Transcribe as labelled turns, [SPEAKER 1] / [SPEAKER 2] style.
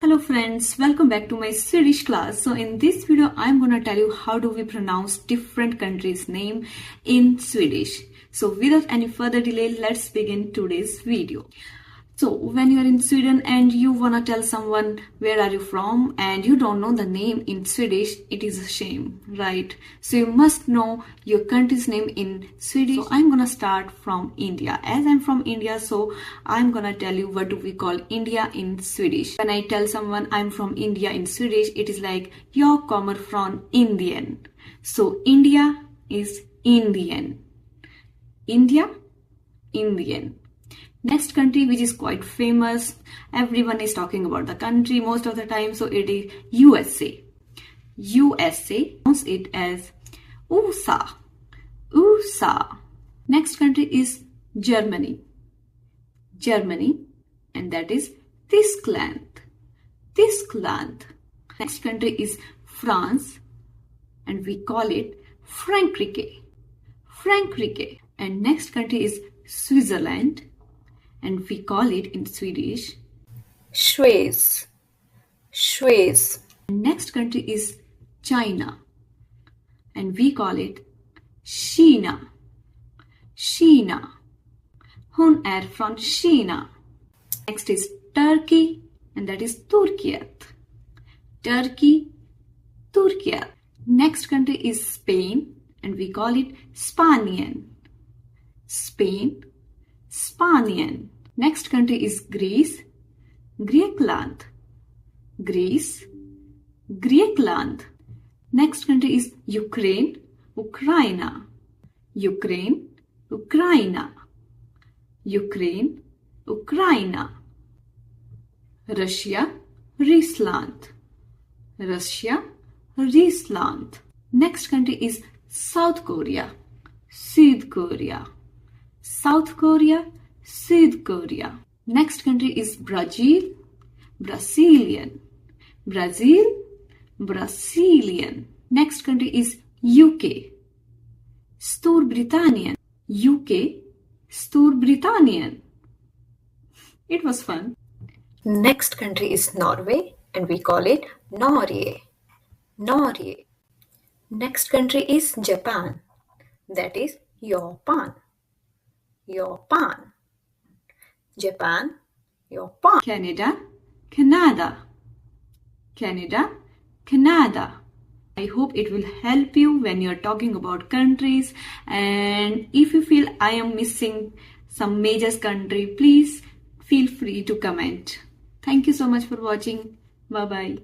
[SPEAKER 1] Hello friends, welcome back to my Swedish class. So in this video, I'm gonna tell you how do we pronounce different countries' name in Swedish. So without any further delay, let's begin today's video. So when you are in Sweden and you wanna tell someone where are you from and you don't know the name in Swedish, it is a shame, right? So you must know your country's name in Swedish. So I'm gonna start from India. As I'm from India, so I'm gonna tell you what do we call India in Swedish. When I tell someone I'm from India in Swedish, it is like jag kommer från Indien. So India is Indian. India, Indian. Next country which is quite famous, everyone is talking about the country most of the time, so it is USA. USA, pronounce it as USA. USA. Next country is Germany. Germany, and that is Tyskland. Tyskland. Next country is France, and we call it Frankrike. Frankrike. And next country is Switzerland, and we call it in Swedish Schweiz. Schweiz. Next country is China, and we call it Kina. Kina. Hon är från Kina. Next is Turkey, and that is Turkiet. Turkey, Turkiet. Next country is Spain, and we call it Spanien. Spain, Spanien. Next country is Greece, Grekland. Greece, Grekland. Next country is Ukraine, Ukraina. Ukraine, Ukraina. Ukraine, Ukraina. Russia, Rusland. Russia, Rusland. Next country is South Korea, South Korea. South Korea, South Korea. Next country is Brazil, Brazilian. Brazil, Brazilian. Next country is UK, Storbritannien. UK, Storbritannien. It was fun.
[SPEAKER 2] Next country is Norway, and we call it Norge. Norge. Next country is Japan, that is Japan. Japan. Japan, Japan.
[SPEAKER 1] Canada, Canada. Canada, Canada. I hope it will help you when you're talking about countries, and if you feel I am missing some major country, please feel free to comment. Thank you so much for watching. Bye bye.